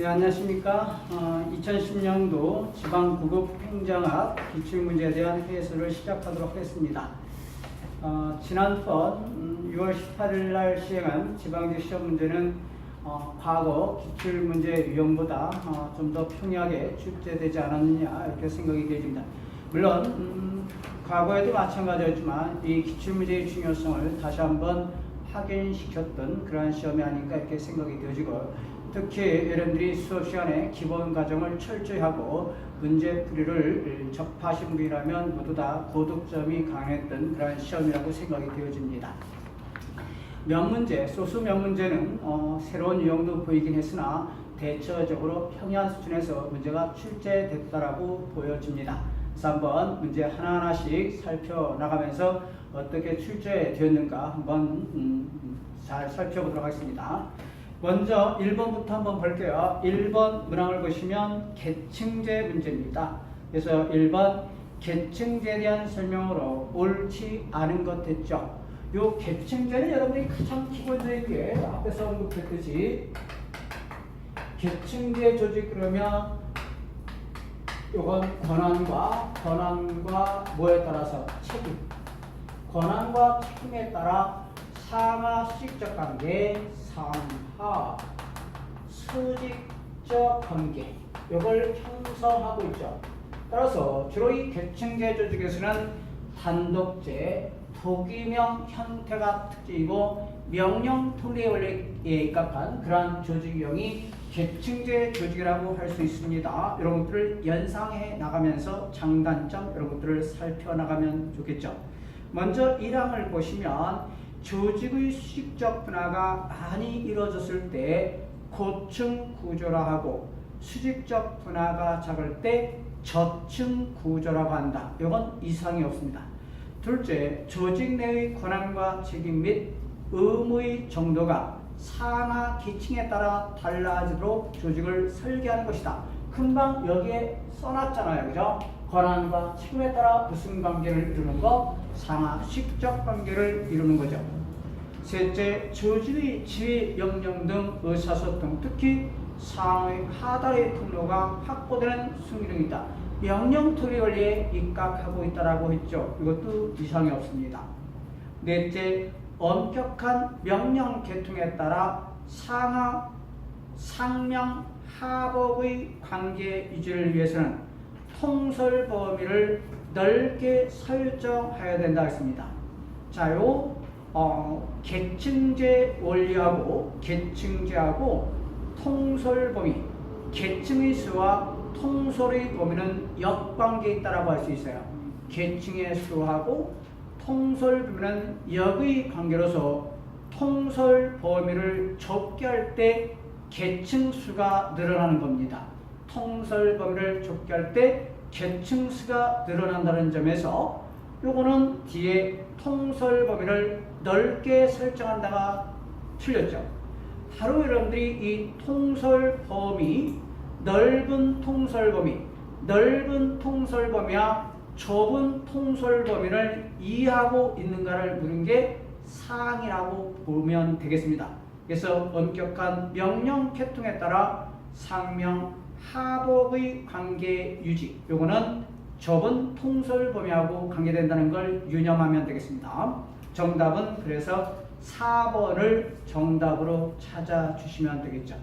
네, 안녕하십니까. 2010년도 지방구급행정학 기출문제에 대한 해설을 시작하도록 하겠습니다. 지난번 6월 18일 날 시행한 지방직 시험 문제는 과거 기출문제 유형보다 좀 더 평이하게 출제되지 않았느냐 이렇게 생각이 되어집니다. 물론 과거에도 마찬가지였지만 이 기출문제의 중요성을 다시 한번 확인시켰던 그러한 시험이 아닌가 이렇게 생각이 되어지고, 특히 여러분들이 수업 시간에 기본 과정을 철저히 하고 문제풀이를 접하신 분이라면 모두 다 고득점이 강했던 그런 시험이라고 생각이 되어집니다. 면문제, 소수 면문제는 새로운 유형도 보이긴 했으나 대체적으로 평이한 수준에서 문제가 출제됐다라고 보여집니다. 그래서 한번 문제 하나하나씩 살펴나가면서 어떻게 출제되었는가 한번 잘 살펴보도록 하겠습니다. 먼저 1번부터 한번 볼게요. 1번 문항을 보시면 계층제 문제입니다. 그래서 1번 계층제에 대한 설명으로 옳지 않은 것 됐죠. 요 계층제는 여러분들이 가장 기본적인 게 앞에서 언급했듯이 계층제 조직 그러면 요건 권한과 뭐에 따라서 책임, 권한과 책임에 따라 상하 수직적 관계, 상하 수직적 관계 이걸 형성하고 있죠. 따라서 주로 이 계층제 조직에서는 단독제, 도기명 형태가 특징이고 명령 통례 원리에 입각한 그러한 조직 유형이 계층제 조직이라고 할 수 있습니다. 이런 것들을 연상해 나가면서 장단점 이런 것들을 살펴나가면 좋겠죠. 먼저 1항을 보시면 조직의 수직적 분화가 많이 이루어졌을 때 고층 구조라 하고 수직적 분화가 작을 때 저층 구조라고 한다. 이건 이상이 없습니다. 둘째, 조직 내의 권한과 책임 및 의무의 정도가 상하 기층에 따라 달라지도록 조직을 설계하는 것이다. 금방 여기에 써놨잖아요. 그죠? 권한과 책임에 따라 무슨 관계를 이루는 거? 상하 수직적 관계를 이루는 거죠. 셋째, 조직의 지휘, 명령 등 의사소통, 특히 상의 하단의 통로가 확보되는 순기능이다. 명령 토리 원리에 입각하고 있다라고 했죠. 이것도 이상이 없습니다. 넷째, 엄격한 명령 계통에 따라 상명 하복의 관계 유지를 위해서는 통솔 범위를 넓게 설정해야 된다 했습니다. 자, 계층제 원리하고 계층제하고 통솔 범위, 계층의 수와 통솔의 범위는 역관계에 있다라고 할 수 있어요. 계층의 수하고 통솔 범위는 역의 관계로서 통솔 범위를 좁게 할 때 계층 수가 늘어나는 겁니다. 통솔 범위를 좁게 할 때 계층 수가 늘어난다는 점에서 요거는 뒤에 통솔 범위를 넓게 설정한다가 틀렸죠. 바로 여러분들이 이 통솔 범위, 넓은 통솔 범위와 좁은 통솔 범위를 이해하고 있는가를 묻는 게 상이라고 보면 되겠습니다. 그래서 엄격한 명령 계통에 따라 상명 하복의 관계 유지, 요거는 좁은 통솔 범위하고 관계된다는 걸 유념하면 되겠습니다. 정답은 그래서 4번을 정답으로 찾아주시면 되겠죠.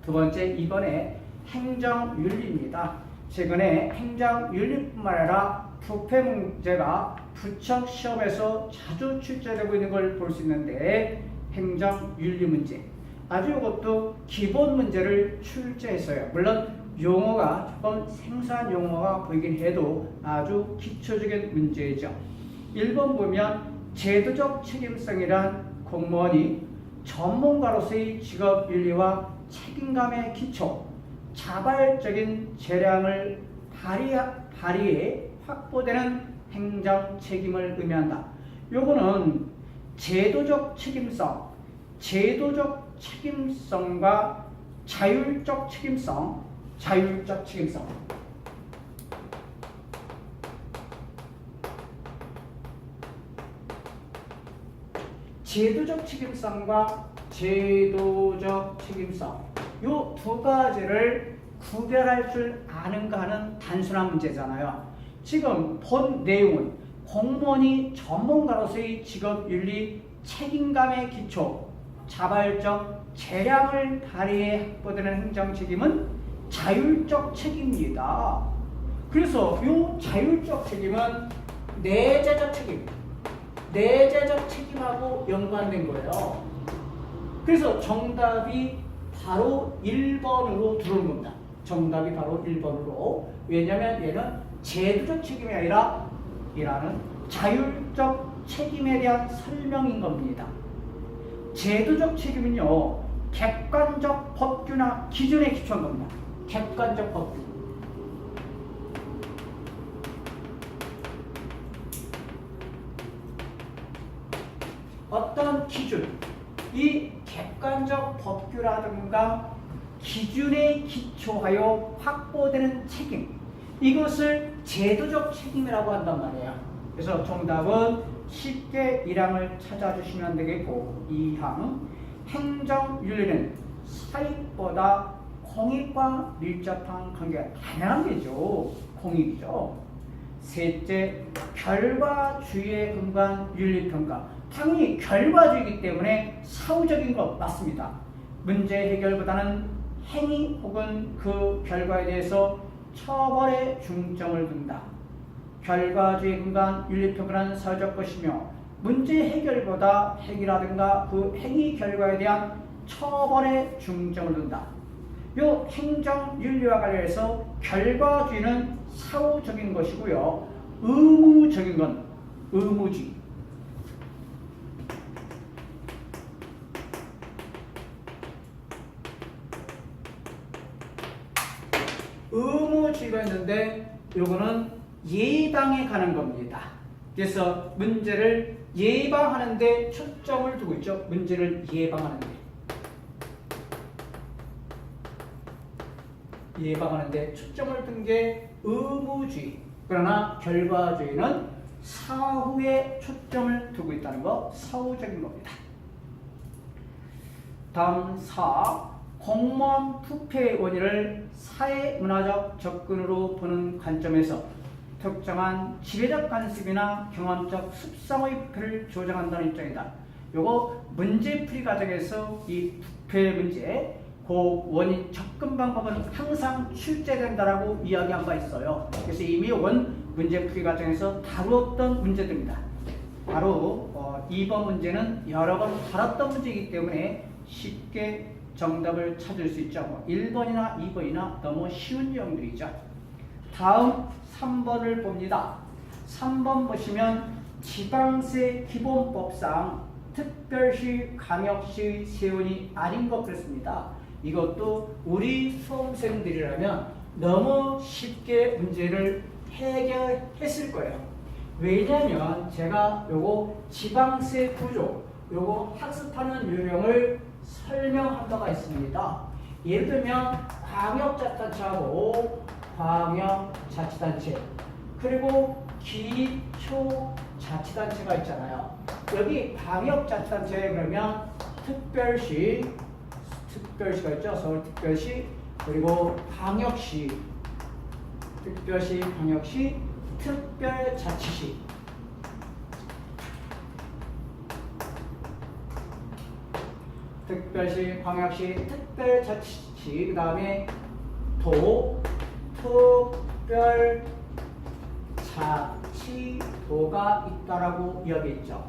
두 번째, 2번에 행정윤리입니다. 최근에 행정윤리뿐만 아니라 부패 문제가 부청 시험에서 자주 출제되고 있는 걸 볼 수 있는데, 행정윤리 문제 아주 이것도 기본 문제를 출제했어요. 물론 용어가 조금 생소한 용어가 보이긴 해도 아주 기초적인 문제죠. 1번 보면 제도적 책임성이란 공무원이 전문가로서의 직업윤리와 책임감의 기초, 자발적인 재량을 발휘해 확보되는 행정 책임을 의미한다. 요거는 제도적 책임성과 자율적 책임성. 제도적 책임성과 제도적 책임성. 요 두 가지를 구별할 줄 아는가 하는 단순한 문제잖아요. 지금 본 내용은 공무원이 전문가로서의 직업윤리 책임감의 기초, 자발적 재량을 발휘해 확보되는 행정책임은 자율적 책임입니다. 그래서 이 자율적 책임은 내재적 책임하고 연관된 거예요. 그래서 정답이 바로 1번으로 들어오는 겁니다. 정답이 바로 1번으로. 왜냐하면 얘는 제도적 책임이 아니라 이라는 자율적 책임에 대한 설명인 겁니다. 제도적 책임은요, 객관적 법규나 기준에 기초한 겁니다. 객관적 법규. 어떤 기준, 이 객관적 법규라든가 기준에 기초하여 확보되는 책임, 이것을 제도적 책임이라고 한단 말이에요. 그래서 정답은 쉽게 1항을 찾아주시면 되겠고, 2항 행정윤리는 사익보다 공익과 밀접한 관계가 당연한 게죠. 공익이죠. 셋째, 결과주의에 근거한 윤리평가. 당연히 결과주의이기 때문에 사후적인 것 맞습니다. 문제 해결보다는 행위 혹은 그 결과에 대해서 처벌에 중점을 둔다. 결과주의에 근거한 윤리평가는 사회적 것이며 문제 해결보다 행위라든가 그 행위 결과에 대한 처벌에 중점을 둔다. 요 행정윤리와 관련해서 결과주의는 사후적인 것이고요. 의무적인 건 의무주의. 의무주의가 있는데 요거는 예방에 관한 겁니다. 그래서 문제를 예방하는 데 초점을 두고 있죠. 문제를 예방하는 데 초점을 둔 게 의무주의. 그러나 결과주의는 사후에 초점을 두고 있다는 거, 사후적인 겁니다. 다음 4. 공무원 부패의 원인을 사회문화적 접근으로 보는 관점에서 특정한 지배적 관습이나 경험적 습성의 부패를 조정한다는 입장이다. 요거 문제풀이 과정에서 이 부패 문제, 그 원인 접근 방법은 항상 출제된다라고 이야기한 바 있어요. 그래서 이미 이건 문제풀이 과정에서 다루었던 문제들입니다. 바로 2번 문제는 여러 번 다뤘던 문제이기 때문에 쉽게 정답을 찾을 수 있죠. 1번이나 2번이나 너무 쉬운 내용들이죠. 다음 3번을 봅니다. 3번 보시면 지방세 기본법상 특별시, 광역시 세원이 아닌 것 그렇습니다. 이것도 우리 수험생들이라면 너무 쉽게 문제를 해결했을 거예요. 왜냐하면 제가 요거 지방세 구조, 요거 학습하는 요령을 설명한 바가 있습니다. 예를 들면 광역자치단체하고 광역자치단체, 그리고 기초자치단체가 있잖아요. 여기 광역자치단체에 그러면 특별시가 있죠. 서울특별시, 그리고 광역시, 특별시, 광역시, 특별자치시. 특별시, 광역시, 특별자치시, 그 다음에 특별자치도가 있다라고 이야기했죠.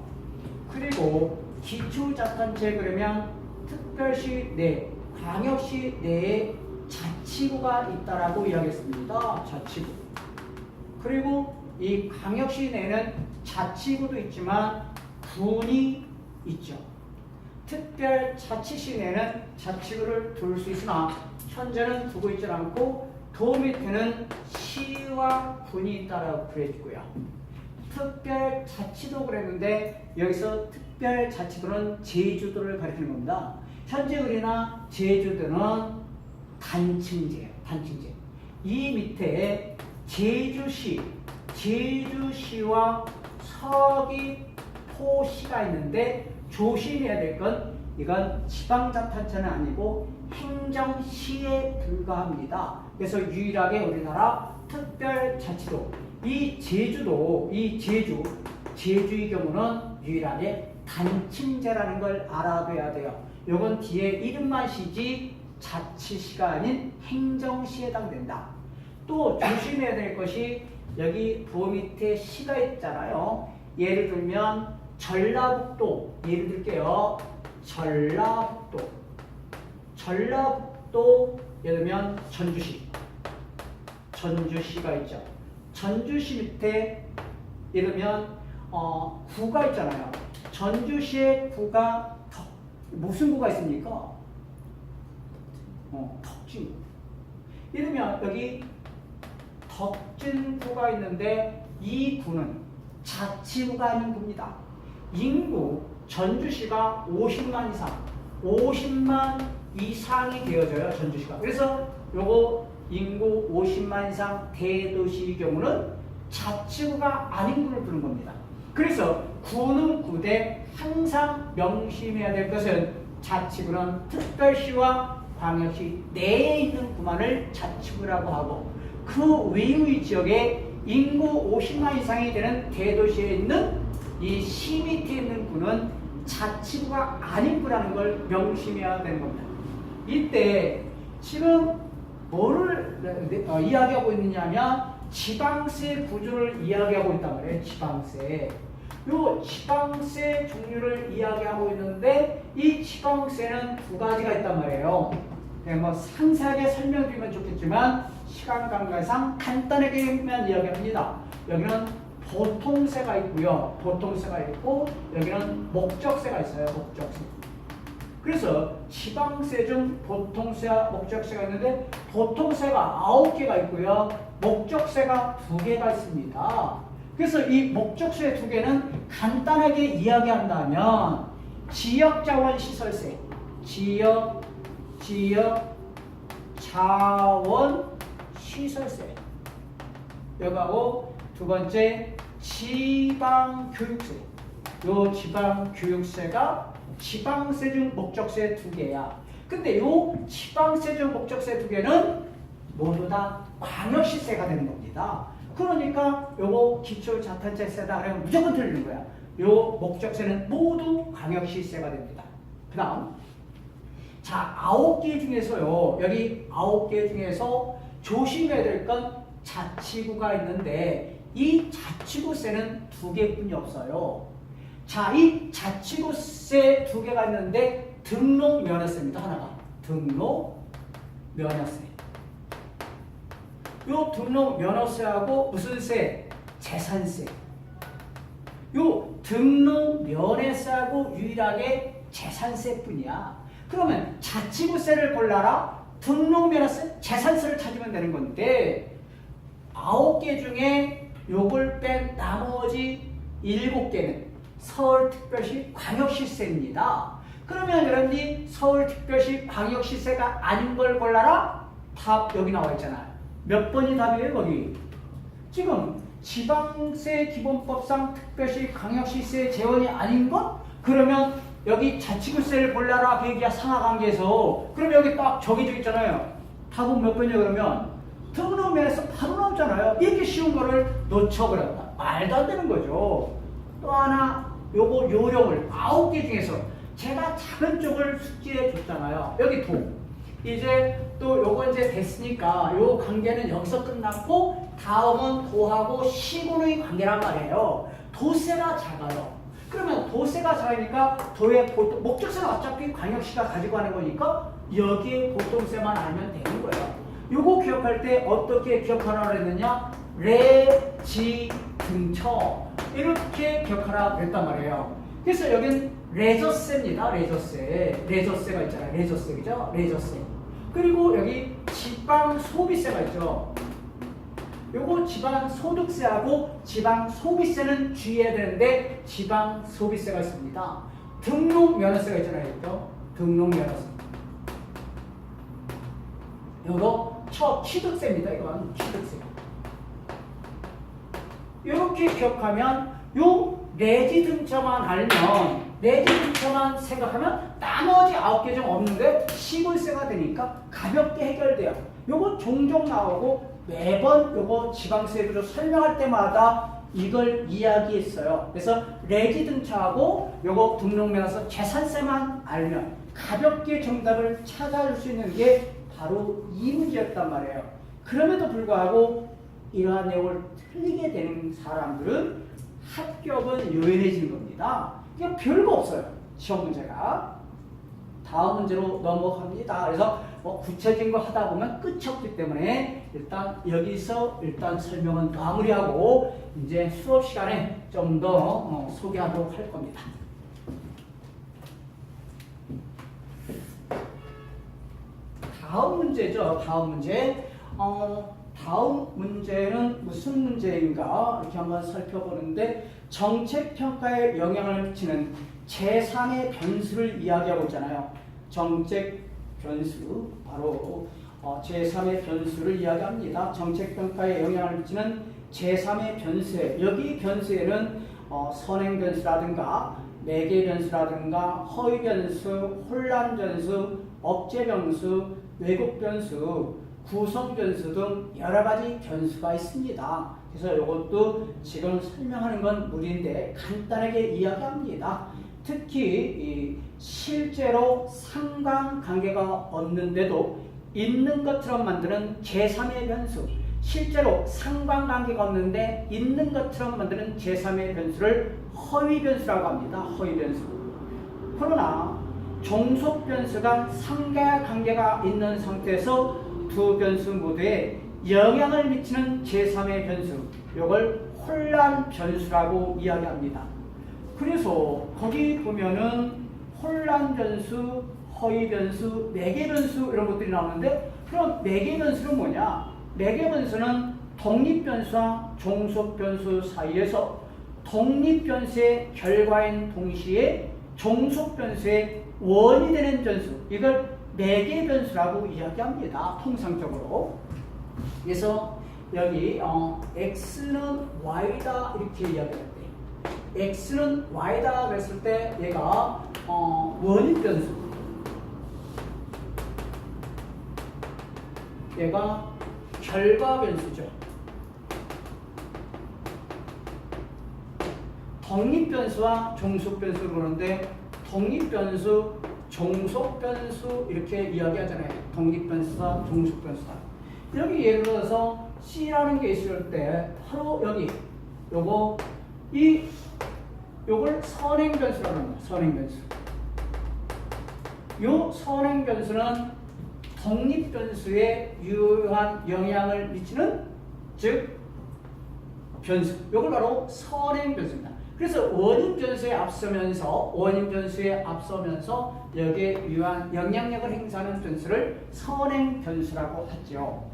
그리고 기초자치단체 그러면 특별시 내, 광역시 내에 자치구가 있다라고 이야기했습니다. 자치구. 그리고 이 광역시 내에는 자치구도 있지만 군이 있죠. 특별자치시 내는 자치구를 둘 수 있으나 현재는 두고 있지 않고 도 밑에는 시와 군이 있다라고 그래주고요. 특별자치도 그랬는데 여기서 특별자치도는 제주도를 가리키는 겁니다. 현재 우리나 제주도는 단층제예요. 단층제. 이 밑에 제주시와 서귀포시가 있는데 조심해야 될 건 이건 지방자탄체는 아니고 행정시에 불과합니다. 그래서 유일하게 우리나라 특별자치도, 이 제주도, 이 제주의 경우는 유일하게 단침제라는 걸 알아둬야 돼요. 요건 뒤에 이름만 시지 자치시가 아닌 행정시에 해당된다. 또 조심해야 될 것이 여기 도 밑에 시가 있잖아요. 예를 들면 전라북도, 예를 들게요. 전라북도 예를 들면 전주시가 있죠. 전주시 밑에 예를 들면 구가 있잖아요. 전주시에 구가 무슨 구가 있습니까? 덕진구. 예를 들면 여기 덕진구가 있는데 이 구는 자치구가 아닌 구입니다. 인구 전주시가 50만 이상이 되어져요. 전주시가. 그래서 요거 인구 50만 이상 대도시의 경우는 자치구가 아닌 구를 두는 겁니다. 그래서 구는 구대 항상 명심해야 될 것은 자치구는 특별시와 광역시 내에 있는 구만을 자치구라고 하고 그 외의 지역에 인구 50만 이상이 되는 대도시에 있는 이 시 밑에 있는 구는 자치구가 아닌 구라는 걸 명심해야 되는 겁니다. 이때 지금 뭐를 이야기하고 있느냐면 지방세 구조를 이야기하고 있단 말이에요. 지방세. 요 지방세 종류를 이야기하고 있는데 이 지방세는 두 가지가 있단 말이에요. 뭐 상세하게 설명드리면 좋겠지만 시간 관계상 간단하게만 이야기합니다. 여기는 보통세가 있고요. 보통세가 있고 여기는 목적세가 있어요. 목적세. 그래서 지방세 중 보통세와 목적세가 있는데 보통세가 9개가 있고요. 목적세가 2개가 있습니다. 그래서 이 목적세 2개는 간단하게 이야기한다면 지역자원시설세, 지역자원시설세 여기하고 두 번째 지방교육세. 요 지방교육세가 지방세 중 목적세 2개야. 근데 요 지방세 중 목적세 2개는 모두 다 광역시세가 되는 겁니다. 그러니까 요거 기초자탄세다 하면 무조건 틀리는 거야. 요 목적세는 모두 광역시세가 됩니다. 그 다음 자 9개 중에서요. 여기 9개 중에서 조심해야 될 건 자치구가 있는데 이 자치구세는 2개뿐이 없어요. 자, 이 자치구세 2개가 있는데 등록면허세입니다. 하나가 등록면허세. 요 등록면허세하고 무슨 세? 재산세. 요 등록면허세하고 유일하게 재산세뿐이야. 그러면 자치구세를 골라라. 등록면허세, 재산세를 찾으면 되는 건데 9개 중에 요걸 뺀 나머지 7개는 서울특별시 광역시세입니다. 그러면 그런지 서울특별시 광역시세가 아닌 걸 골라라? 답 여기 나와 있잖아요. 몇 번이 답이에요 거기? 지금 지방세 기본법상 특별시 광역시세 재원이 아닌 것? 그러면 여기 자치구세를 골라라 그 얘기야. 상하관계에서. 그럼 여기 딱 정해져 있잖아요. 답은 몇 번이냐 그러면 등록면에서 바로 나오잖아요. 이렇게 쉬운 거를 놓쳐버렸다. 말도 안 되는 거죠. 또 하나 요거 요령을 9개 중에서 제가 작은 쪽을 숙지해 줬잖아요. 여기 도. 이제 또 요거 이제 됐으니까 요 관계는 여기서 끝났고 다음은 도하고 시군의 관계란 말이에요. 도세가 작아요. 그러면 도세가 작으니까 도의 목적세는 어차피 광역시가 가지고 가는 거니까 여기에 보통세만 알면 되는 거예요. 요거 기억할 때 어떻게 기억하라고 했느냐? 레, 지, 등처 이렇게 기억하라 그랬단 말이에요. 그래서 여긴 레저세입니다. 레저세가 있잖아요. 레저세, 그죠? 레저세. 그리고 여기 지방소비세가 있죠. 요거 지방소득세하고 지방소비세는 주의해야 되는데 지방소비세가 있습니다. 등록면허세가 있잖아요. 그죠? 등록면허세. 요거 취득세입니다. 이건 취득세. 이렇게 기억하면 요 내지 등차만 알면 레지든트만 생각하면 나머지 9개 중 없는데 시골세가 되니까 가볍게 해결돼요. 요거 종종 나오고 매번 요거 지방세율을 설명할 때마다 이걸 이야기했어요. 그래서 레지든트하고 요거 등록면허서 재산세만 알면 가볍게 정답을 찾아줄 수 있는 게 바로 이 문제였단 말이에요. 그럼에도 불구하고 이러한 내용을 틀리게 되는 사람들은 합격은 요연해지는 겁니다. 이게 별거 없어요. 시험 문제가. 다음 문제로 넘어갑니다. 그래서 뭐 구체적인 거 하다 보면 끝이 없기 때문에 일단 여기서 일단 설명은 마무리하고 이제 수업 시간에 좀 더 소개하도록 할 겁니다. 다음 문제죠. 다음 문제. 다음 문제는 무슨 문제인가 이렇게 한번 살펴보는데 정책평가에 영향을 미치는 제3의 변수를 이야기하고 있잖아요. 정책 변수, 바로 제3의 변수를 이야기합니다. 정책평가에 영향을 미치는 제3의 변수에, 여기 변수에는 선행 변수라든가 매개 변수라든가 허위 변수, 혼란 변수, 억제 변수, 왜곡 변수, 구성 변수 등 여러 가지 변수가 있습니다. 그래서 이것도 지금 설명하는 건 무리인데 간단하게 이야기합니다. 특히 실제로 상관관계가 없는데도 있는 것처럼 만드는 제3의 변수, 실제로 상관관계가 없는데 있는 것처럼 만드는 제3의 변수를 허위 변수라고 합니다. 허위 변수. 그러나 종속 변수가 상관관계가 있는 상태에서 두 변수 모두에 영향을 미치는 제3의 변수, 이걸 혼란 변수라고 이야기합니다. 그래서 거기 보면은 혼란 변수, 허위 변수, 매개 변수 이런 것들이 나오는데 그럼 매개 변수는 뭐냐? 매개 변수는 독립 변수와 종속 변수 사이에서 독립 변수의 결과인 동시에 종속 변수의 원이 되는 변수, 이걸 매개 변수라고 이야기합니다. 통상적으로. 그래서 여기 x는 y다 이렇게 이야기할 때 x는 y다 그랬을 때 얘가 원인 변수, 얘가 결과 변수죠. 독립 변수와 종속 변수를 보는데 독립 변수, 종속 변수 이렇게 이야기하잖아요. 독립 변수와 종속 변수다. 여기 예를 들어서 C라는 게 있을 때 바로 여기 요걸 선행 변수라고 합니다. 선행 변수. 요 선행 변수는 독립 변수에 유효한 영향을 미치는 즉 변수. 요걸 바로 선행 변수입니다. 그래서 원인 변수에 앞서면서 여기에 유효한 영향력을 행사하는 변수를 선행 변수라고 하죠.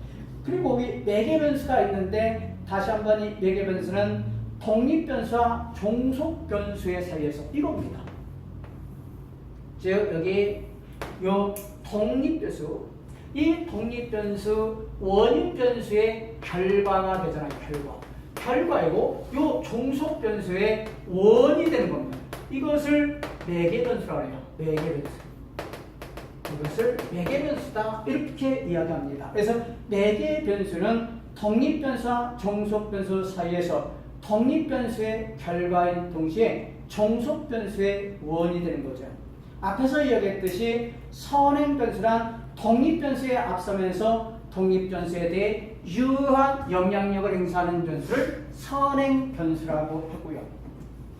그리고 여기 매개 변수가 있는데 다시 한번 이 매개 변수는 독립 변수와 종속 변수의 사이에서 이겁니다. 즉 여기 요 독립 변수, 이 독립 변수 원인 변수의 결과가 되잖아요. 결과이고 요 종속 변수의 원이 되는 겁니다. 이것을 매개 변수라고 해요. 매개 변수. 이것을 매개 변수다 이렇게 이야기합니다. 그래서 매개 변수는 독립 변수와 종속 변수 사이에서 독립 변수의 결과인 동시에 종속 변수의 원이 되는 거죠. 앞에서 이야기했듯이 선행 변수란 독립 변수에 앞서면서 독립 변수에 대해 유효한 영향력을 행사하는 변수를 선행 변수라고 하고요.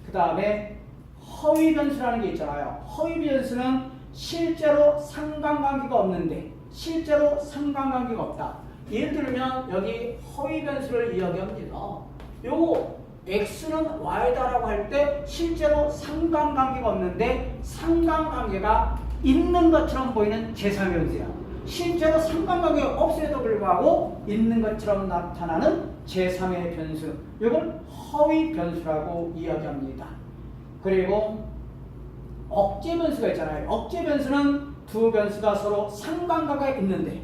그 다음에 허위 변수라는 게 있잖아요. 허위 변수는 실제로 상관관계가 없다. 예를 들면 여기 허위 변수를 이야기합니다. 요거 x는 y다라고 할 때 실제로 상관관계가 없는데 상관관계가 있는 것처럼 보이는 제3의 변수야. 실제로 상관관계가 없음에도 불구하고 있는 것처럼 나타나는 제3의 변수, 이걸 허위 변수라고 이야기합니다. 그리고 억제 변수가 있잖아요. 억제 변수는 두 변수가 서로 상관관계가 있는데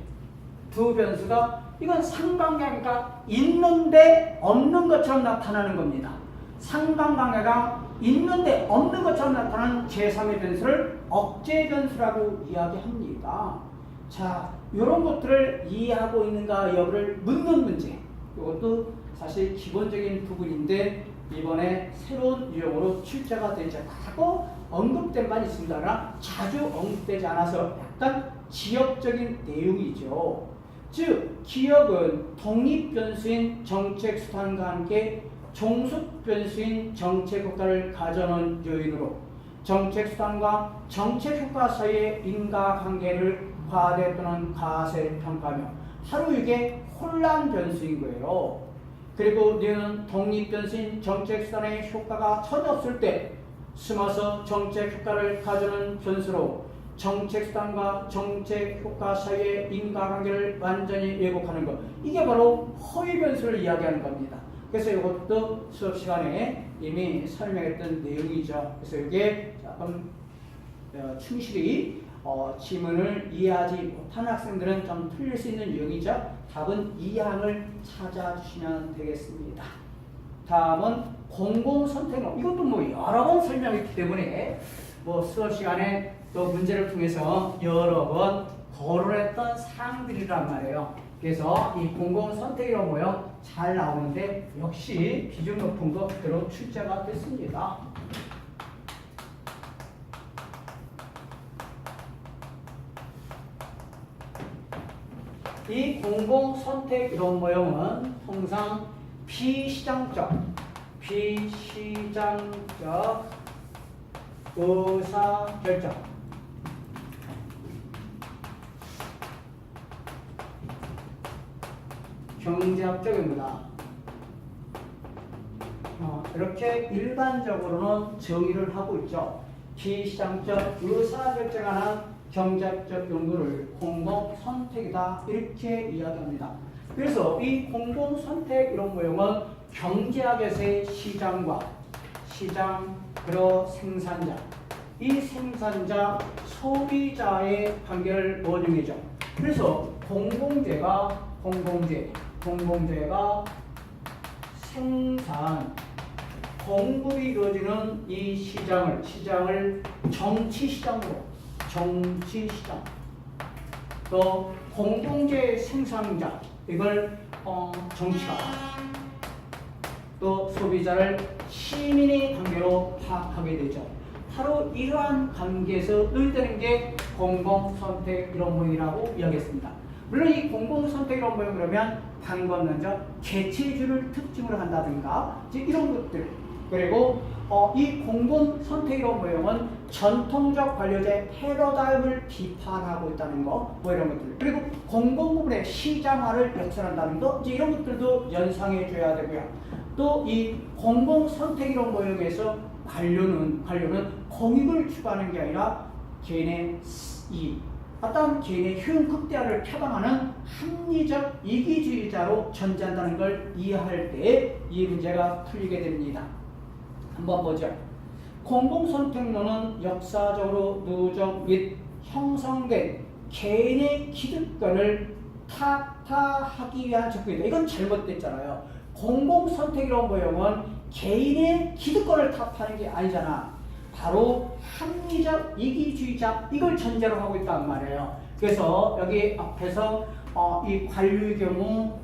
이건 상관관계가 있는데 없는 것처럼 나타나는 겁니다. 상관관계가 있는데 없는 것처럼 나타나는 제3의 변수를 억제 변수라고 이야기합니다. 자, 이런 것들을 이해하고 있는가 여부를 묻는 문제. 이것도 사실 기본적인 부분인데 이번에 새로운 유형으로 출제가 된 적 과거 언급된 바는 있습니다. 그러나 자주 언급되지 않아서 약간 지역적인 내용이죠. 즉, 기억은 독립변수인 정책수단과 함께 종속변수인 정책효과를 가져오는 요인으로 정책수단과 정책효과 사이의 인과관계를 과대 또는 가세평가하며 하루 이게 혼란 변수인 거예요. 그리고 너는 독립변수인 정책수단의 효과가 전혀 없을 때 숨어서 정책효과를 가져오는 변수로 정책수단과 정책효과 사이의 인과관계를 완전히 왜곡하는 것. 이게 바로 허위변수를 이야기하는 겁니다. 그래서 이것도 수업 시간에 이미 설명했던 내용이죠. 그래서 이게 조금 충실히 지문을 이해하지 못한 학생들은 좀 틀릴 수 있는 유형이죠. 답은 2항을 찾아주시면 되겠습니다. 다음은 공공선택론. 이것도 뭐 여러 번 설명했기 때문에 뭐 수업 시간에 또 문제를 통해서 여러 번 거론했던 사항들이란 말이에요. 그래서 이 공공선택이라고 모여 잘 나오는데 역시 비중 높은 거 그대로 출제가 됐습니다. 이 공공선택 이런 모형은 통상 비시장적 의사결정 경제학적입니다. 이렇게 일반적으로는 정의를 하고 있죠. 비시장적 의사결정하는 경제학적 연구를 공공선택이다 이렇게 이야기합니다. 그래서 이 공공선택 이런 모형은 경제학에서의 시장 그리고 생산자, 이 생산자 소비자의 관계를 원흉이죠. 그래서 공공재가 생산 공급이 이루어지는 이 시장을 정치시장 또 공동체 생산자 이걸 정치가 또 소비자를 시민의 관계로 파악하게 되죠. 바로 이러한 관계에서 늘되는 게 공공선택 이론 모형이라고 이야기했습니다. 물론 이 공공선택 이론 모형 그러면 방금 먼저 개체주를 특징으로 한다든가 이런 것들 그리고 이 공공선택 이론 모형은 전통적 관료제 패러다임을 비판하고 있다는 거, 뭐 이런 것들. 그리고 공공부문의 시장화를 역설한다는 거, 이제 이런 것들도 연상해 줘야 되고요. 또 이 공공선택 이론 모형에서 관료는 공익을 추구하는 게 아니라 개인의 어떤 개인의 효용 극대화를 표방하는 합리적 이기주의자로 존재한다는 걸 이해할 때 이 문제가 풀리게 됩니다. 한번 보죠. 공공선택론은 역사적으로 누적 및 형성된 개인의 기득권을 타파하기 위한 접근이다. 이건 잘못됐잖아요. 공공선택이라는 모형은 개인의 기득권을 타파하는 게 아니잖아. 바로 합리적 이기주의자 이걸 전제로 하고 있단 말이에요. 그래서 여기 앞에서 이 관료의 경우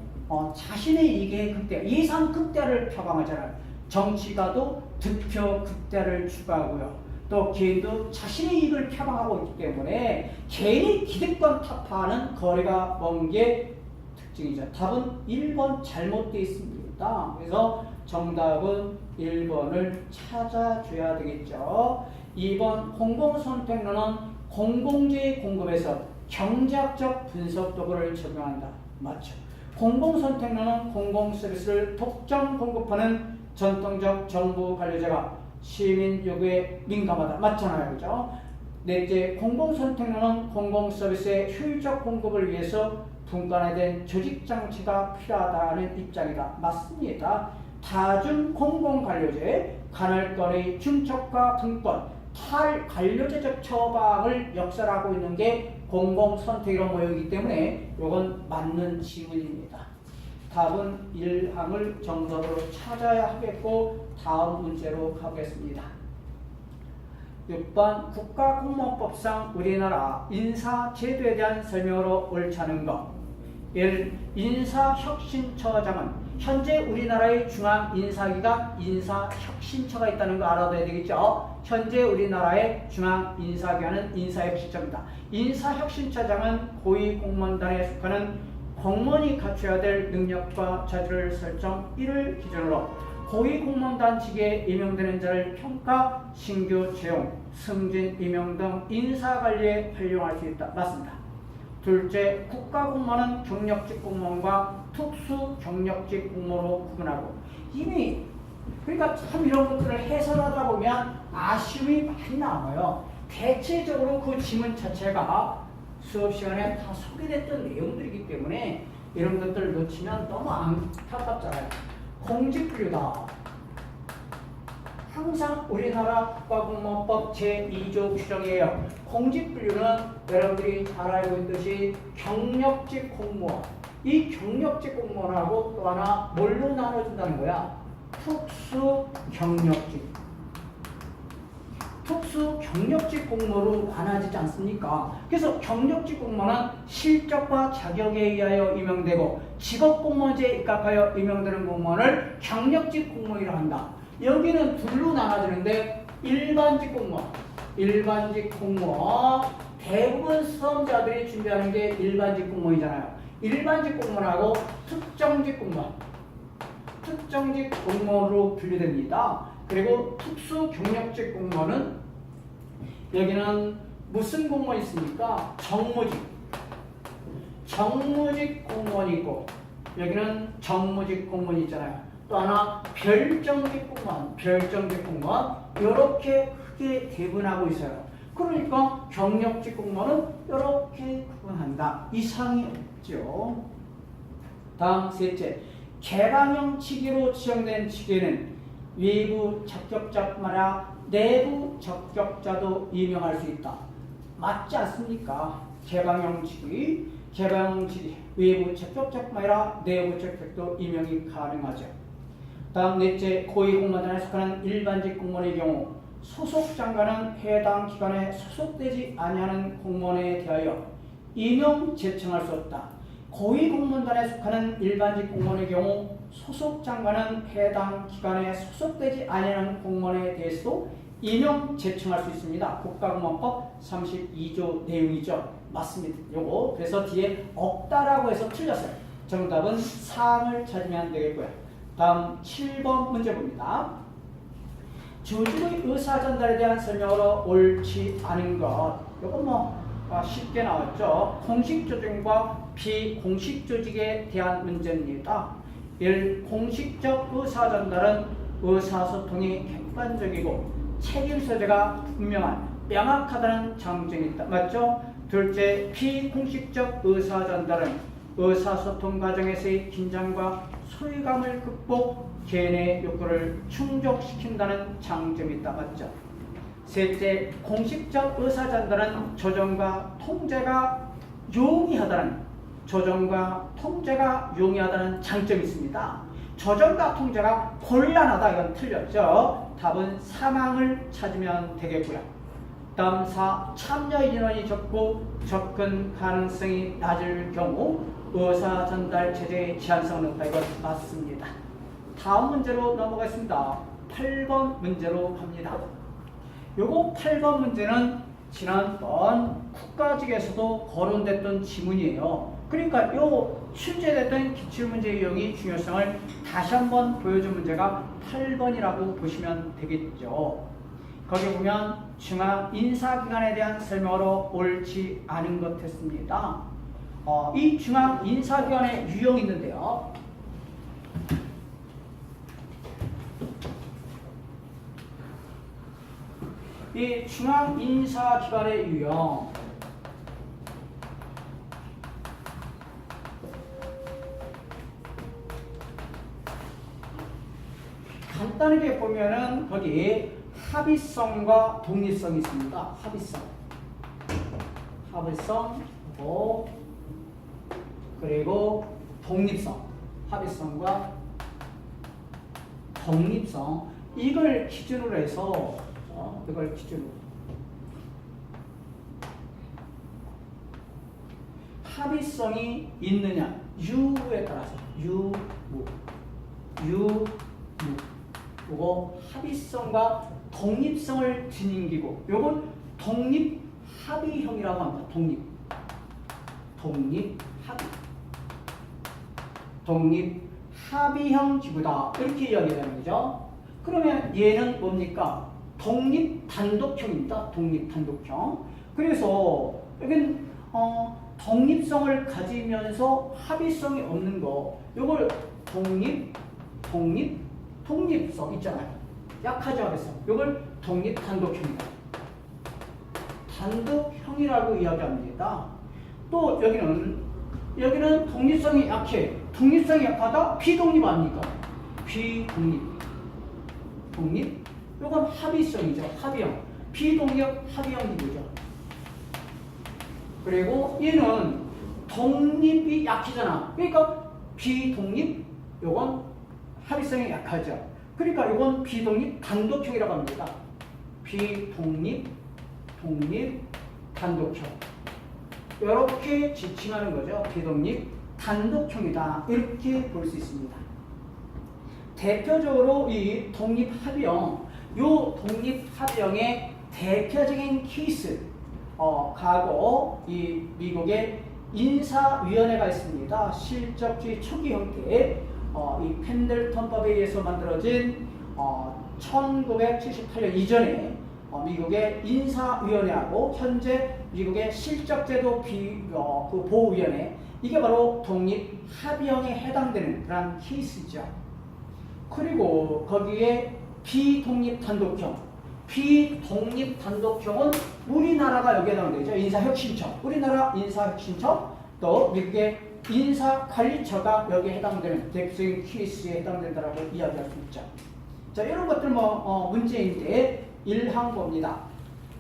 자신의 이익의 극대, 예산 극대화를 표방하잖아요. 정치가도 득표 극대화를 추구하고요. 또 개인도 자신의 이익을 표방하고 있기 때문에 개인의 기득권 타파하는 거래가 먼 게 특징이죠. 답은 1번 잘못되어 있습니다. 그래서 정답은 1번을 찾아줘야 되겠죠. 2번 공공선택론은 공공재의 공급에서 경제학적 분석 도구를 적용한다. 맞죠. 공공선택론은 공공서비스를 독점 공급하는 전통적 정부 관료제가 시민 요구에 민감하다. 맞잖아요. 그죠? 넷째, 공공선택론은 공공서비스의 효율적 공급을 위해서 분간화된 조직장치가 필요하다는 입장이다. 맞습니다. 다중 공공관료제, 간헐거래 중첩과 분권, 탈관료제적 처방을 역설하고 있는 게 공공선택이라는 모형이기 때문에 이건 맞는 지문입니다. 답은 1항을 정답으로 찾아야 하겠고 다음 문제로 가보겠습니다. 6번 국가공무원법상 우리나라 인사제도에 대한 설명으로 옳지 않은 것. 1. 인사혁신처장은 현재 우리나라의 중앙인사기관 인사혁신처가 있다는 거 알아둬야 되겠죠. 현재 우리나라의 중앙인사기관은 인사혁신처입니다. 인사혁신처장은 고위공무원단에 속하는 공무원이 갖춰야 될 능력과 자질을 설정 1을 기준으로 고위공무원단직에 임용되는 자를 평가, 신규 채용, 승진, 임용 등 인사관리에 활용할 수 있다. 맞습니다. 둘째, 국가공무원은 경력직 공무원과 특수 경력직 공무원으로 구분하고 이미 그러니까 참 이런 것들을 해설하다 보면 아쉬움이 많이 남아요. 대체적으로 그 지문 자체가 수업 시간에 다 소개됐던 내용들이기 때문에 이런 것들을 놓치면 너무 안타깝잖아요. 공직분류다. 항상 우리나라 국가공무원법 제2조 규정이에요. 공직분류는 여러분들이 잘 알고 있듯이 경력직 공무원, 이 경력직 공무원하고 또 하나 뭘로 나눠준다는 거야? 특수 경력직. 특수 경력직 공무원으로 나눠지지 않습니까? 그래서 경력직 공무원은 실적과 자격에 의하여 임용되고 직업공무원제에 입각하여 임용되는 공무원을 경력직 공무원이라고 한다. 여기는 둘로 나눠지는데 일반직 공무원, 대부분 수험자들이 준비하는 게 일반직 공무원이잖아요. 일반직 공무원하고 특정직 공무원으로 분류됩니다. 그리고 특수 경력직 공무원은 여기는 무슨 공무원이 있습니까? 정무직 공무원이 있고 여기는 정무직 공무원이 있잖아요. 또 하나 별정직 공무원 이렇게 크게 대분하고 있어요. 그러니까 경력직 공무원은 이렇게 구분한다. 이상이 없죠. 다음 셋째, 개방형 직위로 지정된 직위는 외부 적격자뿐만 아니라 내부 적격자도 임용할 수 있다. 맞지 않습니까? 개방형 직위, 외부 적격자뿐만 아니라 내부 적격도 임용이 가능하죠. 다음 넷째, 고위공무원단에 속하는 일반직 공무원의 경우 소속 장관은 해당 기관에 소속되지 아니하는 공무원에 대하여 임용 제청할 수 없다. 고위공무원단에 속하는 일반직 공무원의 경우 소속 장관은 해당 기관에 소속되지 아니하는 공무원에 대해서도 임용 제청할 수 있습니다. 국가공무원법 32조 내용이죠. 맞습니다. 요거 그래서 뒤에 없다라고 해서 틀렸어요. 정답은 3을 찾으면 되겠고요. 다음 7번 문제 봅니다. 조직의 의사 전달에 대한 설명으로 옳지 않은 것. 요거 쉽게 나왔죠. 공식 조직과 비공식 조직에 대한 문제입니다. 1. 공식적 의사 전달은 의사소통이 객관적이고 책임 소재가 분명한 명확하다는 장점이 있다. 맞죠? 둘째, 비공식적 의사 전달은 의사소통 과정에서의 긴장과 소외감을 극복, 개인의 욕구를 충족시킨다는 장점이 있다. 맞죠? 셋째, 공식적 의사 전달은 조정과 통제가 용이하다는 장점이 있습니다. 조정과 통제가 곤란하다. 이건 틀렸죠. 답은 3항을 찾으면 되겠고요. 다음 4. 참여 인원이 적고 접근 가능성이 낮을 경우 의사 전달 체제의 제한성은 높다. 이건 맞습니다. 다음 문제로 넘어가겠습니다. 8번 문제로 갑니다. 요거 8번 문제는 지난번 국가직에서도 거론됐던 지문이에요. 그러니까 요 출제됐던 기출문제 유형의 중요성을 다시 한번 보여준 문제가 8번이라고 보시면 되겠죠. 거기 보면 중앙인사기관에 대한 설명으로 옳지 않은 것 했습니다. 이 중앙인사기관의 유형이 있는데요. 이 중앙인사기관의 유형, 간단하게 보면은 거기 합의성과 독립성이 있습니다. 합의성, 그리고 독립성. 합의성과 독립성 이걸 기준으로 해서 이걸 기준으로 합의성이 있느냐 유무에 따라서 유무 요거 합의성과 독립성을 지닌 기구 요건 독립합의형이라고 합니다. 독립합의형 기구다 이렇게 이야기하는 거죠. 그러면 얘는 뭡니까? 독립단독형입니다. 독립단독형. 그래서 여긴 독립성을 가지면서 합의성이 없는 거 요걸 독립성 있잖아요. 약하지 합의성 요걸 독립단독형이다. 단독형이라고 이야기합니다. 또 여기는 독립성이 약해. 독립성이 약하다? 비독립 아닙니까? 독립 요건 합의성이죠. 합의형. 비독립 합의형 기구죠. 그리고 얘는 독립이 약하잖아. 그러니까 비독립 요건 합의성이 약하죠. 그러니까 요건 비독립 단독형이라고 합니다. 비독립 단독형. 이렇게 지칭하는 거죠. 비독립 단독형이다. 이렇게 볼 수 있습니다. 대표적으로 이 독립합의형, 요 독립합의형의 대표적인 케이스, 과거 이 미국의 인사위원회가 있습니다. 실적주의 초기 형태의 이 펜들턴법에 의해서 만들어진 1978년 이전에 미국의 인사위원회하고 현재 미국의 실적제도 그 보호위원회 이게 바로 독립합의형에 해당되는 그런 케이스죠. 그리고 거기에 비독립단독형은 우리나라가 여기에 해당되죠. 인사혁신처, 우리나라 인사혁신처 또 미국의 인사관리처가 여기에 해당되는 대표적인 케이스에 해당된다고 이야기할 수 있죠. 자, 이런 것들 문제인데 1항 봅니다.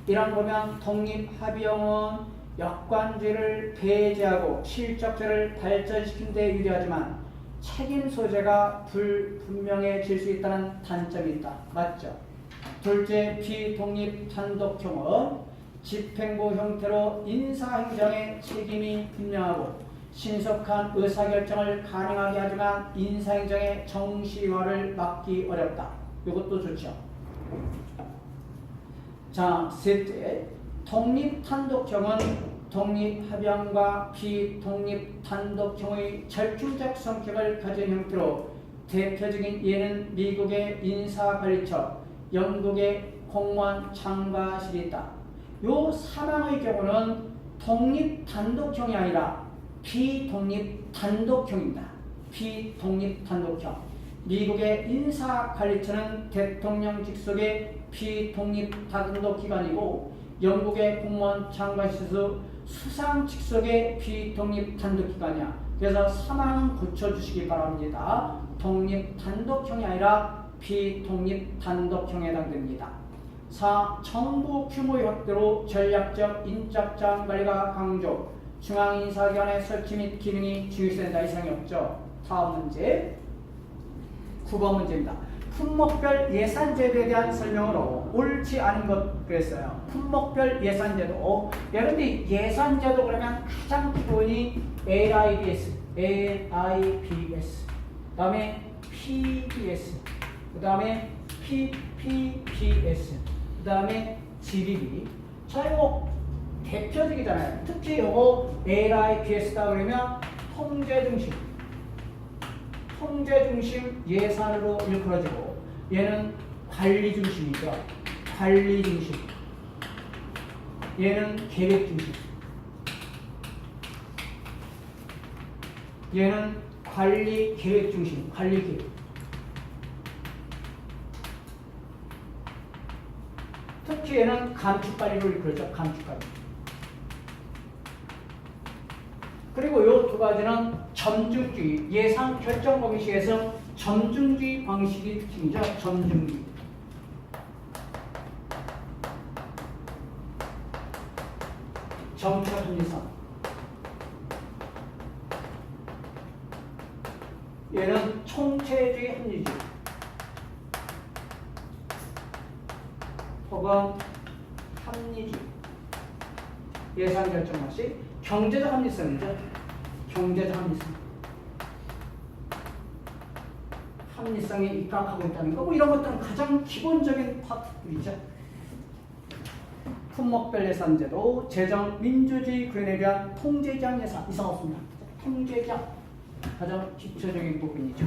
1항 보면 독립합의형은 역관죄를 배제하고 실적죄를 발전시키는 데 유리하지만 책임 소재가 불분명해질 수 있다는 단점이 있다. 맞죠? 둘째, 비독립 단독형은 집행부 형태로 인사행정의 책임이 분명하고 신속한 의사결정을 가능하게 하지만 인사행정의 정시화를 막기 어렵다. 이것도 좋죠. 자, 셋째, 독립단독형은 독립합의형과 비독립단독형의 절충적 성격을 가진 형태로 대표적인 예는 미국의 인사관리처, 영국의 공무원 장과실이 있다. 요 사망의 경우는 독립단독형이 아니라 비독립단독형입니다. 비독립단독형. 미국의 인사관리처는 대통령 직속의 비독립단독기관이고 영국의 공무원 장관실은 수상 직속의 비독립단독기관이야. 그래서 사망은 고쳐주시기 바랍니다. 독립단독형이 아니라 비독립단독형에 해당됩니다. 4. 정부 규모 확대로 전략적 인적 자원 관리가 강조 중앙인사기관의 설치 및 기능이 중요시된다. 이상이 없죠. 다음 문제 9번 문제입니다. 품목별 예산제도에 대한 설명으로 옳지 않은 것 그랬어요. 품목별 예산제도. 여러분들이 예산제도 그러면 가장 기본이 LIBS, 그 다음에 PBS, 그 다음에 PPPS, 그 다음에 GBB. 자, 이거 대표적이잖아요. 특히 이거 LIBS다 그러면 통제 중심 예산으로 일컬어지고 얘는 관리 중심이죠. 관리 중심. 얘는 계획 중심. 얘는 관리 계획 중심. 관리 계획. 특히 얘는 감축 관리로 일컬어져. 감축 관리. 그리고 이 두 가지는 점중주의, 예산 결정 방식에서 점중주의 방식이 특징이죠. 점중주의. 정책 합리성. 얘는 총체주의 합리주의 혹은 합리주의 예산 결정 방식 경제적 합리성이죠. 경제적 합리성 합리성에 입각하고 있다는 거 뭐 이런 것들은 가장 기본적인 파트들이죠. 품목별 예산제도 재정 민주주의 구현에 대한 통제장 예산 이상 없습니다. 통제장 가장 기초적인 부분이죠.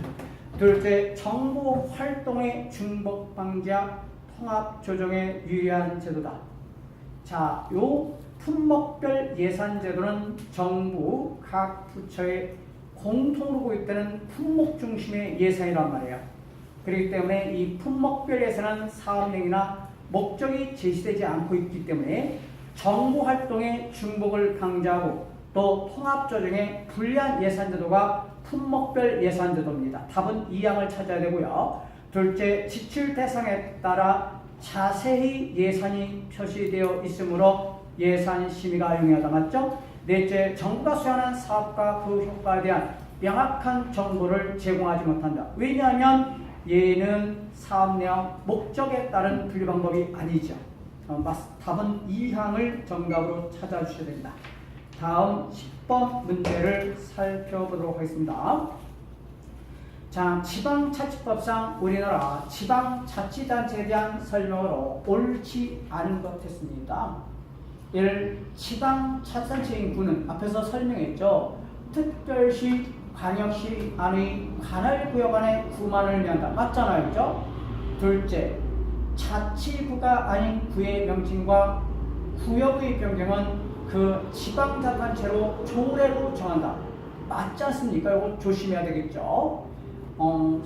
둘째, 정부 활동의 중복 방지와 통합 조정에 유리한 제도다. 자, 요 품목별 예산 제도는 정부 각 부처의 공통으로 고입되는 품목 중심의 예산이란 말이에요. 그렇기 때문에 이 품목별 예산은 사업행위나 목적이 제시되지 않고 있기 때문에 정부 활동의 중복을 방지하고 또 통합 조정에 불리한 예산 제도가 품목별 예산 제도입니다. 답은 2항을 찾아야 되고요. 둘째, 지출 대상에 따라 자세히 예산이 표시되어 있으므로 예산 심의가 용이하다. 맞죠? 넷째, 정부가 수행하는 사업과 그 효과에 대한 명확한 정보를 제공하지 못한다. 왜냐하면 얘는 사업 내용 목적에 따른 분류 방법이 아니죠. 답은 2항을 정답으로 찾아주셔야 됩니다. 다음 10번 문제를 살펴보도록 하겠습니다. 자, 지방자치법상 우리나라 지방자치단체에 대한 설명으로 옳지 않은 것 했습니다. 예를 지방자치단체인 구는 앞에서 설명했죠. 특별시, 광역시 안의 관할구역 안에 구만을 의미한다. 맞잖아요. 그죠? 둘째, 자치구가 아닌 구의 명칭과 구역의 변경은 그 지방자치단체로 조례로 정한다. 맞지 않습니까? 이거 조심해야 되겠죠.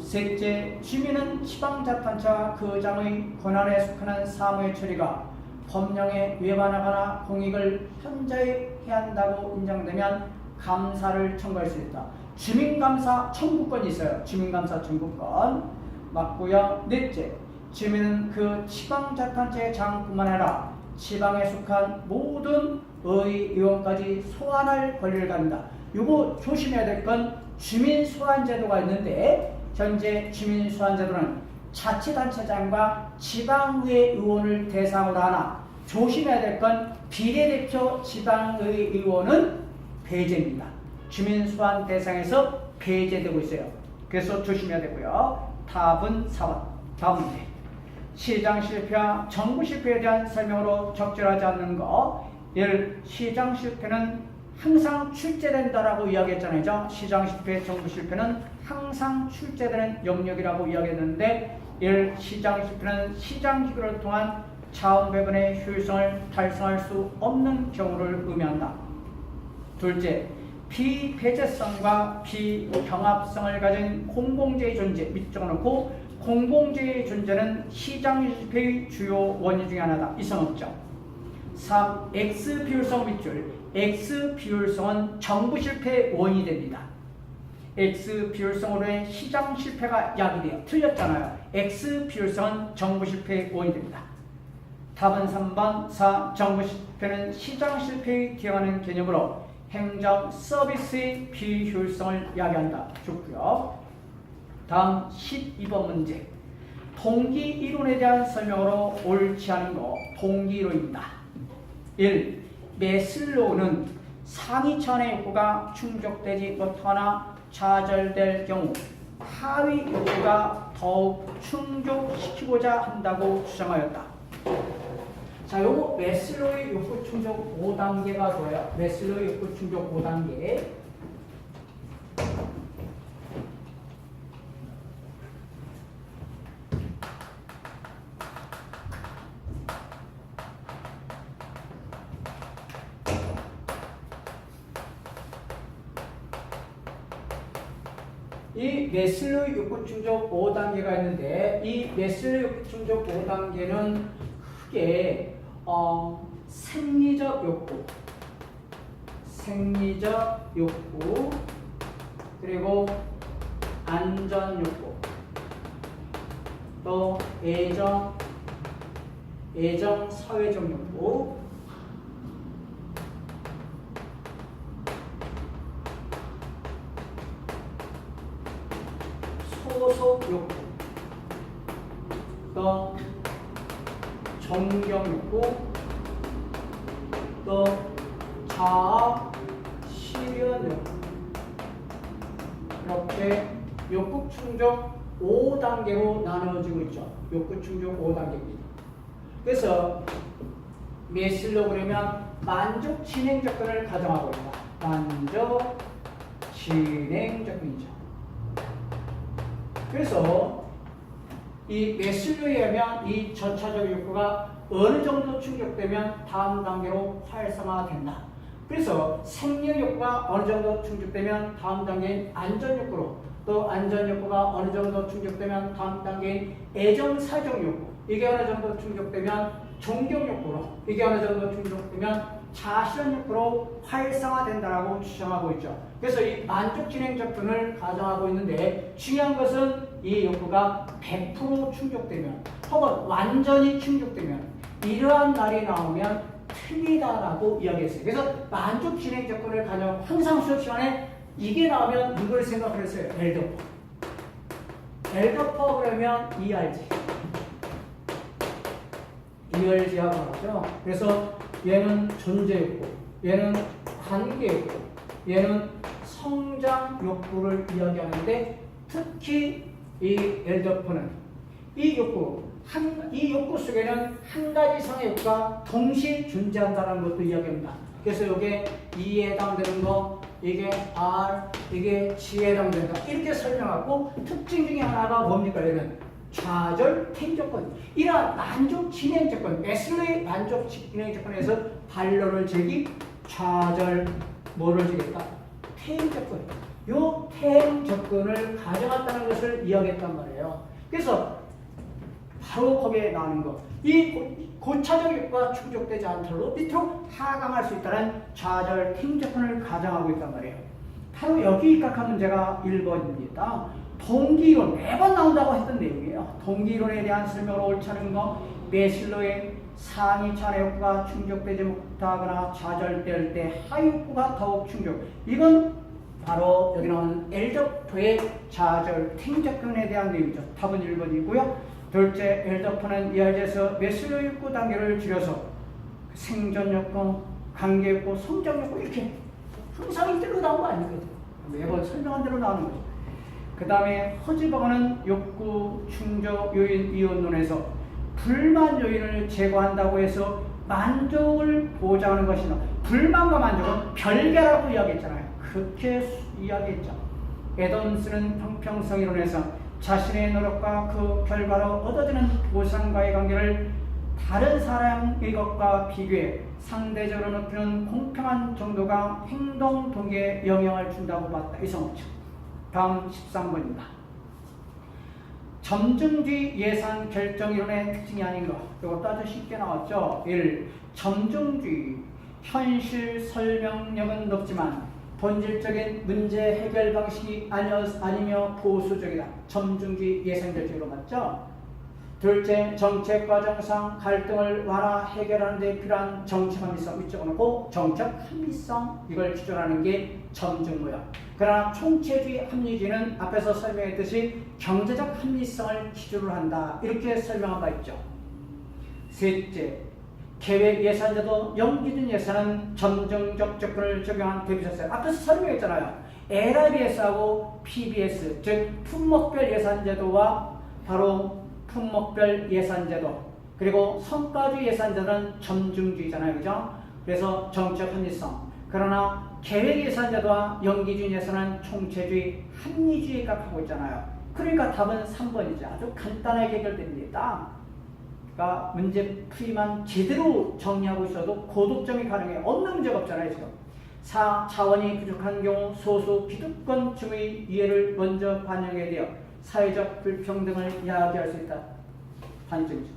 셋째, 주민은 지방자치단체와 그 장의 권한에 속하는 사무의 처리가 법령에 위반하거나 공익을 현저히 해한다고 인정되면 감사를 청구할 수 있다. 주민감사 청구권이 있어요. 주민감사 청구권 맞고요. 넷째, 주민은 그 지방자치단체의 장뿐만 아니라 지방에 속한 모든 의원까지 소환할 권리를 갖는다. 요거 조심해야 될 건 주민소환제도가 있는데 현재 주민소환제도는 자치단체장과 지방의회 의원을 대상으로 하나 조심해야 될 건 비례대표 지방의 의원은 배제입니다. 주민소환 대상에서 배제되고 있어요. 그래서 조심해야 되고요. 답은 4번. 다음 문제. 시장 실패와 정부 실패에 대한 설명으로 적절하지 않는 거. 예를 시장 실패는 항상 출제된다라고 이야기했잖아요. 시장 실패, 정부 실패는 항상 출제되는 영역이라고 이야기했는데 예를 시장 실패는 시장 기구를 통한 자원 배분의 효율성을 달성할 수 없는 경우를 의미한다. 둘째, 비배제성과 비경합성을 가진 공공재의 존재 밑 적어놓고 공공재의 존재는 시장 실패의 주요 원인 중에 하나다. 이성 없죠. 3. X비율성 밑줄. X비율성은 정부 실패의 원인이 됩니다. X비율성으로의 시장 실패가 약이 돼요. 틀렸잖아요. X비율성은 정부 실패의 원인이 됩니다. 답은 3번. 4. 정부 실패는 시장 실패에 기여하는 개념으로 행정 서비스의 비효율성을 야기한다. 좋고요. 다음 12번 문제. 동기 이론에 대한 설명으로 옳지 않은 거 동기 이론입니다. 1. 매슬로우는 상위 차원의 욕구가 충족되지 못하거나 좌절될 경우 하위 욕구가 더욱 충족시키고자 한다고 주장하였다. 자, 요거 매슬로우의 욕구 충족 5단계가 뭐예요? 매슬로우의 욕구 충족 5단계. 이 매슬로우의 욕구 충족 5단계가 있는데 이 매슬로우의 욕구 충족 5단계는 크게 생리적 욕구, 그리고 안전 욕구, 또 애정 사회적 욕구, 소속 욕구, 또 정경 욕구, 또 자아 실현 욕구. 이렇게 욕구 충족 5단계로 나누어지고 있죠. 욕구 충족 5단계입니다. 그래서 메실로 그러면 만족 진행 조건을 가정하고 있다. 만족 진행 조건이죠. 그래서 이 메실로에 의하면 이 저차적 욕구가 어느 정도 충족되면 다음 단계로 활성화된다. 그래서 생명 욕구가 어느 정도 충족되면 다음 단계인 안전 욕구로, 또 안전 욕구가 어느 정도 충족되면 다음 단계인 애정 사정 욕구, 이게 어느 정도 충족되면 존경 욕구로, 이게 어느 정도 충족되면 자실현 욕구로 활성화된다라고 추정하고 있죠. 그래서 이 만족 진행 접근을 가정하고 있는데, 중요한 것은 이 욕구가 100% 충족되면 혹은 완전히 충족되면 이러한 날이 나오면 틀리다라고 이야기했어요. 그래서 만족 진행 접근을 가정, 항상 수업 시간에 이게 나오면 누구를 생각했어요? 엘더퍼. 엘더퍼 그러면 ERG. ERG하고 하죠. 그래서 얘는 존재 욕구, 얘는 관계 욕구, 얘는 성장 욕구를 이야기하는데, 특히 이 엘더퍼는 이 욕구 속에는 한 가지 이상의 욕구가 동시에 존재한다는 것도 이야기합니다. 그래서 이게 E에 해당되는 거, 이게 R, 이게 G에 해당된다. 이렇게 설명하고, 특징 중에 하나가 뭡니까? 얘는 좌절 퇴임 조건. 이러한 만족 진행 조건, 메슬로의 만족 진행 조건에서 반론을 제기, 좌절 뭐를 주겠다? 퇴임 조건. 요 퇴임 조건을 가져갔다는 것을 이야기했단 말이에요. 그래서 바로 거기에 나오는 거. 이 고차적 욕구가 충족되지 않도록 밑으로 하강할 수 있다는 좌절 퇴임 조건을 가정하고 있단 말이에요. 바로 여기 입각한 문제가 1번입니다. 동기이론, 매번 나온다고 했던 내용이에요. 동기이론에 대한 설명으로 옳지 않은 거, 메실로의 상위 차례 욕구가 충족되지 못하거나 좌절될 때 하위 욕구가 더욱 충족. 이건 바로 여기 나오는 엘더퍼의 좌절 퇴임 접근에 대한 내용이죠. 답은 1번이고요. 둘째, 엘더퍼는 ERG에서 메슬로 욕구 단계를 줄여서 생존 욕구, 관계 욕구, 성장 욕구, 이렇게 항상 이대로 나온 거 아니거든. 매번 설명한 대로 나오는 거죠. 그 다음에 허즈버거는 욕구 충족 요인 이론론에서 불만 요인을 제거한다고 해서 만족을 보장하는 것이나, 불만과 만족은 별개라고 이야기했잖아요. 그렇게 이야기했죠. 에덤스는 평평성 이론에서 자신의 노력과 그 결과로 얻어지는 보상과의 관계를 다른 사람의 것과 비교해 상대적으로 높이는 공평한 정도가 행동 동기에 영향을 준다고 봤다. 이성호죠. 다음 13번입니다. 점증주의 예산 결정 이론의 특징이 아닌 것. 이것도 아주 쉽게 나왔죠. 1. 점증주의 현실 설명력은 높지만 본질적인 문제 해결 방식이 아니며 보수적이다. 점증주의 예산 결정으로 맞죠. 둘째, 정책 과정상 갈등을 완화 해결하는 데 필요한 정책 합리성, 위쪽으로 놓고 정책 합리성, 이걸 기준하는 게 점증무역. 그러나 총체주의 합리주의는 앞에서 설명했듯이 경제적 합리성을 기준으로 한다. 이렇게 설명한 바 있죠. 셋째, 계획 예산제도 연기준 예산은 점증적 접근을 적용한 대비자세. 앞에서 설명했잖아요. LRBS하고 PBS, 즉 품목별 예산제도와 바로 품목별 예산제도, 그리고 성과주의 예산제도는 점증주의잖아요. 그죠? 그래서 정책 합리성. 그러나 계획 예산제도와 연기준 예산은 총체주의, 합리주의에 각하고 있잖아요. 그러니까 답은 3번이죠. 아주 간단하게 해결됩니다. 그러니까 문제 풀이만 제대로 정리하고 있어도 고독점이 가능해요. 없는 문제가 없잖아요. 지금. 4. 자원이 부족한 경우 소수 기득권층의 이해를 먼저 반영해야 돼요. 사회적 불평등을 야기할 수 있다. 단점이죠.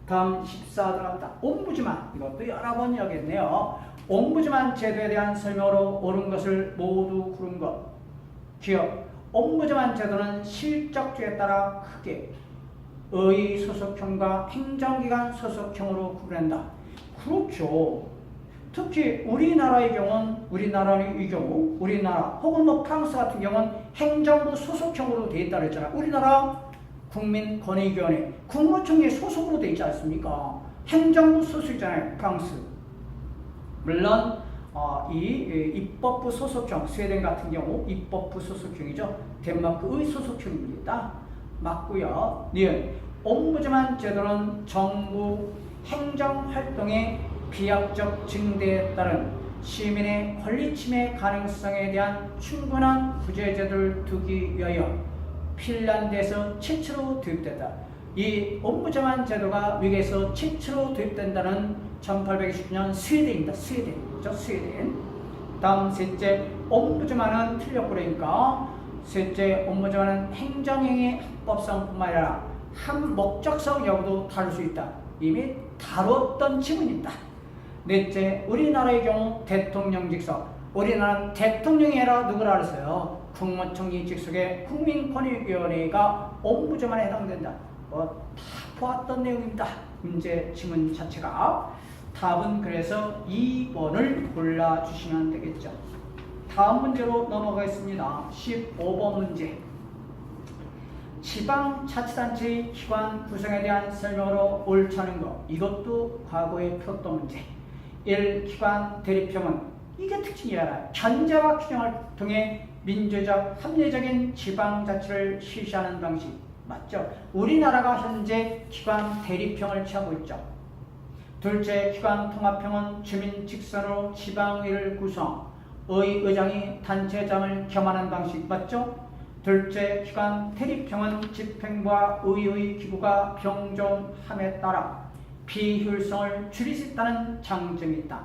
다음 14 들어갑니다. 옴부즈만. 이것도 여러 번 이야기했네요. 옴부즈만 제도에 대한 설명으로 옳은 것을 모두 고른 것. 기억. 옴부즈만 제도는 실적주에 따라 크게 의의 소속형과 행정기관 소속형으로 구분한다. 그렇죠. 특히 우리나라의 경우는 우리나라 혹은 뭐 프랑스 같은 경우는 행정부 소속형으로 돼 있다 그랬잖아요. 우리나라 국민권익위원회 국무총리 소속으로 돼 있지 않습니까? 행정부 소속이잖아요. 프랑스. 물론 이 입법부 소속형 스웨덴 같은 경우 입법부 소속형이죠. 덴마크의 소속형입니다. 맞고요. 니은 옴부즈만 제도는 정부 행정활동의 비약적 증대에 따른 시민의 권리 침해 가능성에 대한 충분한 구제제도를 두기 위하여 핀란드에서 최초로 도입됐다. 이 옴부즈만 제도가 미국에서 최초로 도입된다는 1829년 스웨덴입니다. 스웨덴. 다음 셋째, 옴부즈만은 틀렸고 그러니까 셋째, 옴부즈만은 행정행위 합법성뿐만 아니라 항목적성 여부도 다룰 수 있다. 이미 다뤘던 지문입니다. 넷째, 우리나라의 경우 대통령 직속. 우리나라는 대통령이 아니라 누구라 그랬어요? 국무총리 직속의 국민권익위원회가 옴부즈만에 해당된다. 다 보았던 내용입니다. 문제 지문 자체가. 답은 그래서 2번을 골라주시면 되겠죠. 다음 문제로 넘어가겠습니다. 15번 문제. 지방자치단체의 기관 구성에 대한 설명으로 옳지 않은 것. 이것도 과거에 풀었던 문제. 1. 기관 대립형은 이게 특징이잖아요. 견제와 규정을 통해 민주적 합리적인 지방자치를 실시하는 방식. 맞죠? 우리나라가 현재 기관 대립형을 취하고 있죠. 둘째, 기관 통합형은 주민 직선으로 지방의회를 구성, 의장이 단체장을 겸하는 방식. 맞죠? 둘째, 기관 대립형은 집행부와 의의 기구가 병존함에 따라 비효율성을 줄일 수 있다는 장점이 있다.